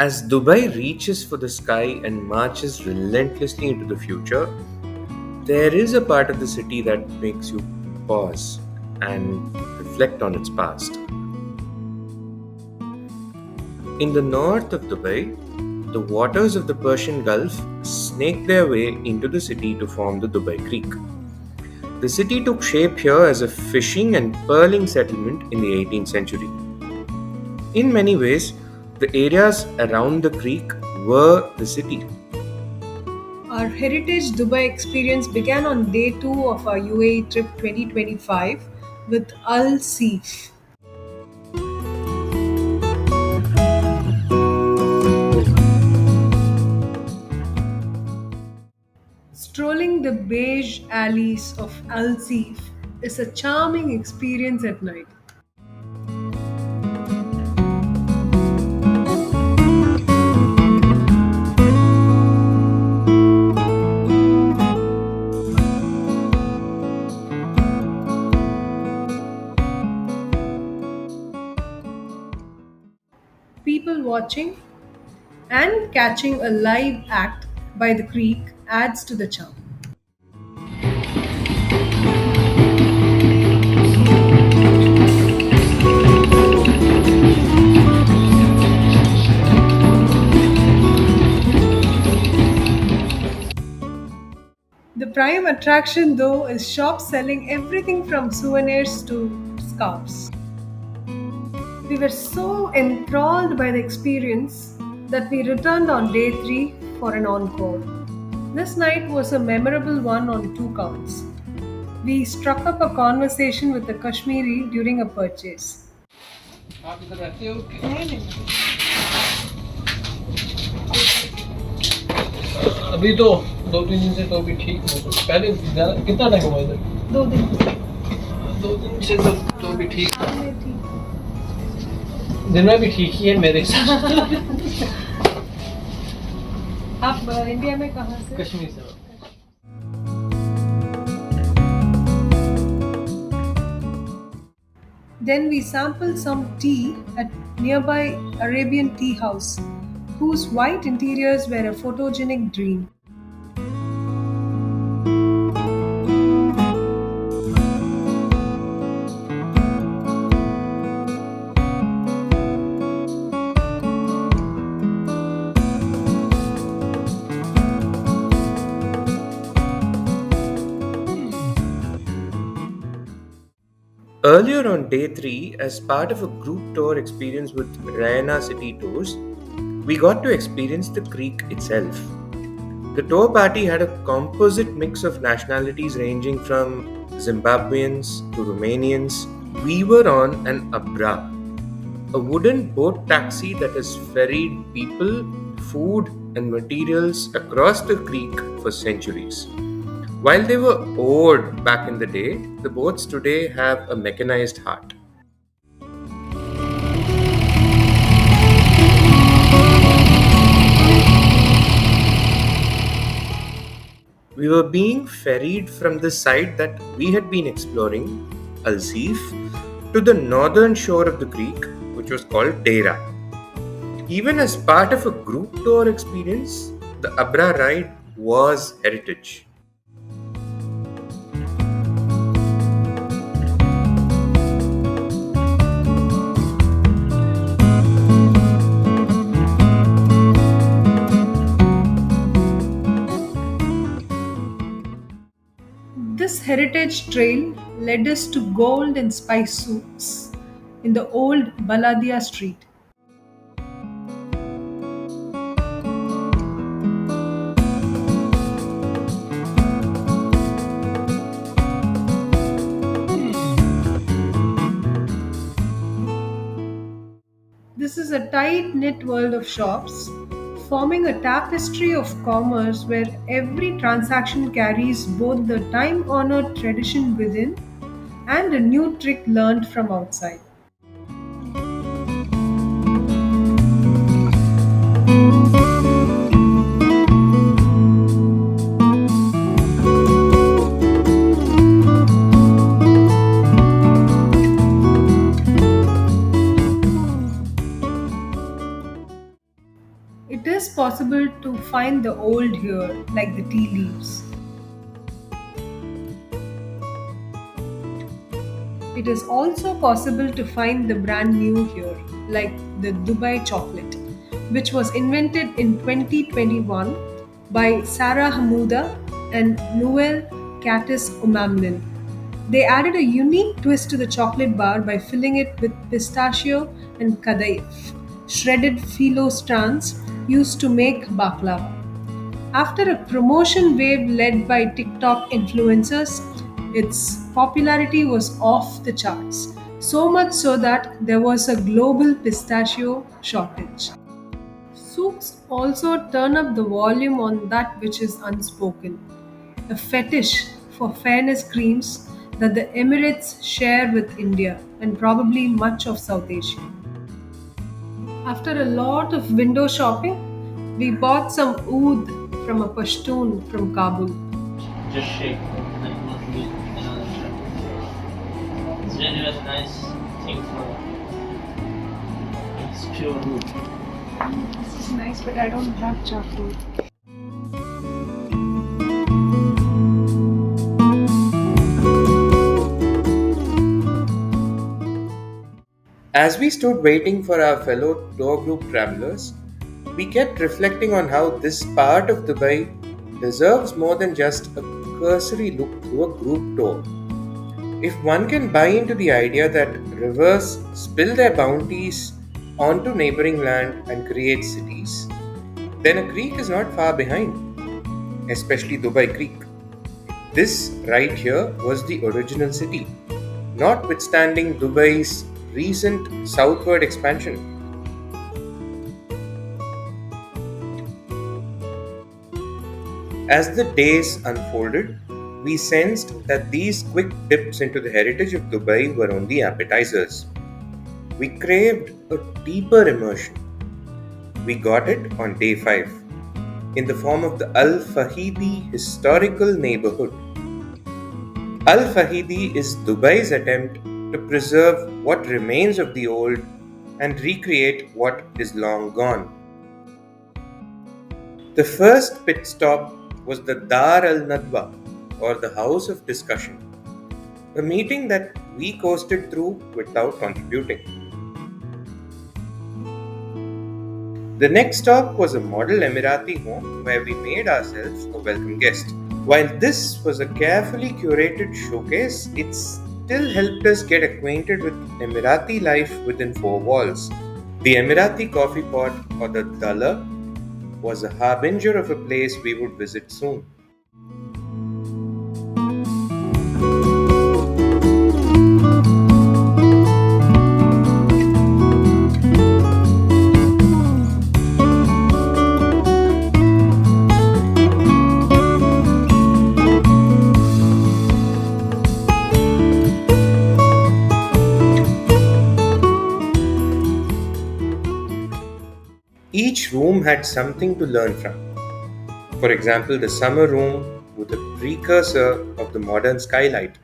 As Dubai reaches for the sky and marches relentlessly into the future, there is a part of the city that makes you pause and reflect on its past. In the north of Dubai, the waters of the Persian Gulf snake their way into the city to form the Dubai Creek. The city took shape here as a fishing and pearling settlement in the 18th century. In many ways, the areas around the creek were the city. Our Heritage Dubai experience began on day 2 of our UAE trip 2025 with Al Seef. Strolling the beige alleys of Al Seef is a charming experience at night. People watching and catching a live act by the creek adds to the charm. The prime attraction, though, is shops selling everything from souvenirs to scarves. We were so enthralled by the experience that we returned on day 3 for an encore. This night was a memorable one on two counts. We struck up a conversation with a Kashmiri during a purchase. आप इधर रहते हो कि अभी तो 2-3 दिन से तो अभी ठीक हो पहले कितना टाइम हुआ इधर 2 दिन 2 दिन से तो अभी ठीक दिन में भी ठीक ही है मेरे साथ आप इंडिया में कहाँ से? कश्मीर से Then we sampled some tea at nearby Arabian Tea House, whose white interiors were a photogenic dream. Earlier on day 3, as part of a group tour experience with Rayana City Tours, we got to experience the creek itself. The tour party had a composite mix of nationalities ranging from Zimbabweans to Romanians. We were on an Abra, a wooden boat taxi that has ferried people, food, and materials across the creek for centuries. While they were oared back in the day, the boats today have a mechanized heart. We were being ferried from the side that we had been exploring, Al Seef, to the northern shore of the creek, which was called Dera. Even as part of a group tour experience, the Abra Ride was heritage. This heritage trail led us to gold and spice souqs in the old Baladia street. This is a tight knit world of shops, forming a tapestry of commerce where every transaction carries both the time honored tradition within and a new trick learned from outside. possible to find the old here, like the tea leaves. It is also possible to find the brand new here, like the Dubai chocolate, which was invented in 2021 by Sarah Hamouda and Noel Katis Umamlin. They added a unique twist to the chocolate bar by filling it with pistachio and kadaif, shredded phyllo strands used to make baklava. After a promotion wave led by TikTok influencers, its popularity was off the charts. So much so that there was a global pistachio shortage. Souqs also turn up the volume on that which is unspoken, a fetish for fairness creams that the Emirates share with India and probably much of South Asia. After a lot of window shopping, we bought some oud from a Pashtun from Kabul. Just shake like not with another shot. It's really a nice thing for it's pure wood. This is nice, but I don't have charcoal. As we stood waiting for our fellow tour group travelers, we kept reflecting on how this part of Dubai deserves more than just a cursory look through a group tour. If one can buy into the idea that rivers spill their bounties onto neighboring land and create cities, then a creek is not far behind, especially Dubai Creek. This right here was the original city, notwithstanding Dubai's recent southward expansion. As the days unfolded, we sensed that these quick dips into the heritage of Dubai were only appetizers. We craved a deeper immersion. We got it on day 5 in the form of the Al Fahidi historical neighborhood. Al Fahidi is Dubai's attempt to preserve what remains of the old and recreate what is long gone. The first pit stop was the Dar al Nadwa, or the House of Discussion, a meeting that we coasted through without contributing. The next stop was a model Emirati home where we made ourselves a welcome guest. While this was a carefully curated showcase, it still helped us get acquainted with Emirati life within 4 walls. The Emirati coffee pot, or the Dala, was a harbinger of a place we would visit soon. Each room had something to learn from. For example, the summer room with a precursor of the modern skylight.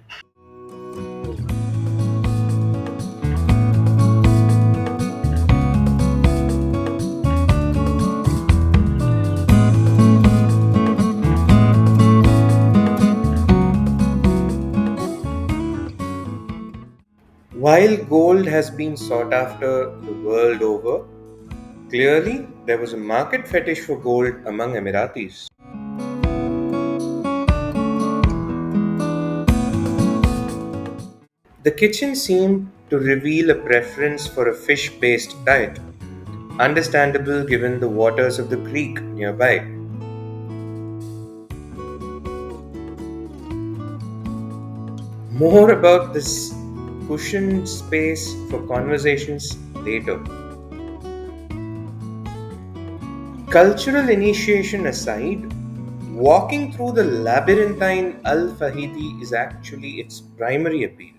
While gold has been sought after the world over, clearly there was a market fetish for gold among Emiratis. The kitchen seemed to reveal a preference for a fish based diet, understandable given the waters of the creek nearby. More about this cushioned space for conversations later. Cultural initiation aside, walking through the labyrinthine Al Fahidi is actually its primary appeal.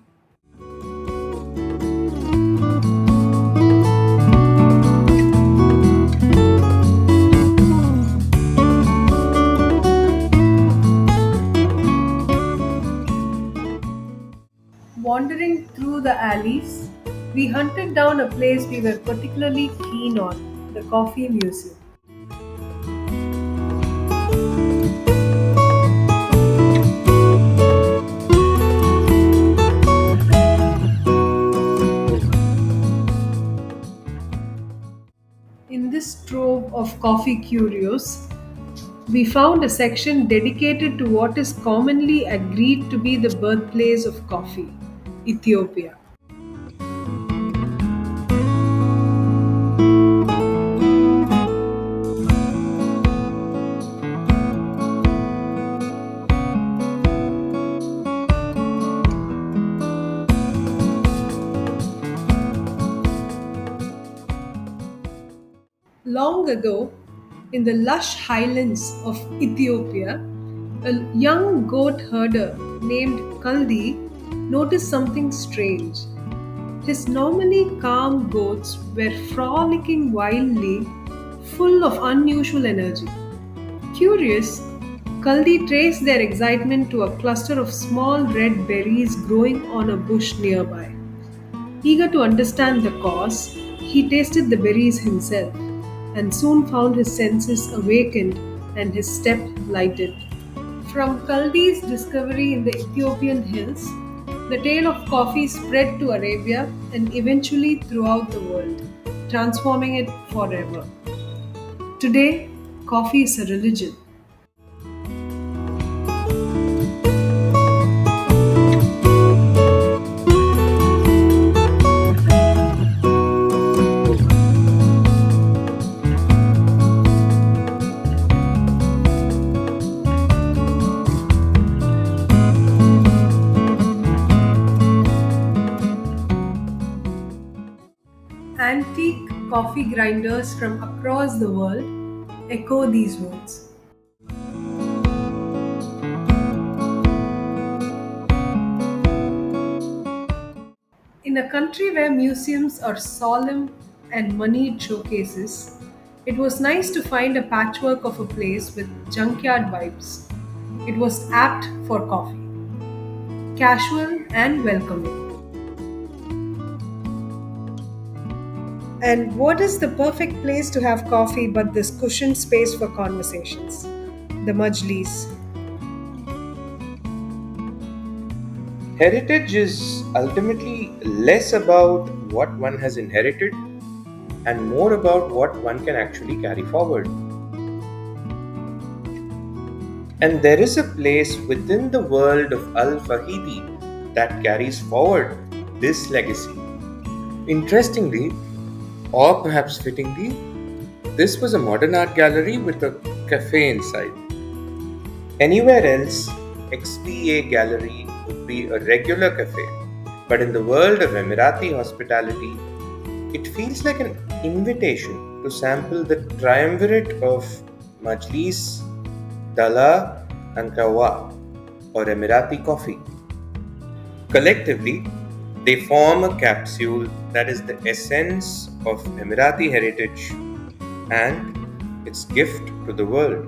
Wandering through the alleys, we hunted down a place we were particularly keen on, the Coffee Museum. In this trove of coffee curios, we found a section dedicated to what is commonly agreed to be the birthplace of coffee, Ethiopia. Long ago, in the lush highlands of Ethiopia, a young goat herder named Kaldi noticed something strange. His normally calm goats were frolicking wildly, full of unusual energy. Curious, Kaldi traced their excitement to a cluster of small red berries growing on a bush nearby. Eager to understand the cause, he tasted the berries himself and soon found his senses awakened and his step lightened. From Kaldi's discovery in the Ethiopian hills, the tale of coffee spread to Arabia and eventually throughout the world, transforming it forever. Today, coffee is a religion. Antique coffee grinders from across the world echo these words. In a country where museums are solemn and moneyed showcases, it was nice to find a patchwork of a place with junkyard vibes. It was apt for coffee, casual and welcoming. And what is the perfect place to have coffee but this cushioned space for conversations? The Majlis. Heritage is ultimately less about what one has inherited and more about what one can actually carry forward. And there is a place within the world of Al Fahidi that carries forward this legacy. Interestingly, or perhaps fittingly, this was a modern art gallery with a cafe inside. Anywhere else, XVA Gallery would be a regular cafe, but in the world of Emirati hospitality, it feels like an invitation to sample the triumvirate of Majlis, Dala, and Kawa, or Emirati coffee. Collectively, they form a capsule that is the essence of Emirati heritage and its gift to the world.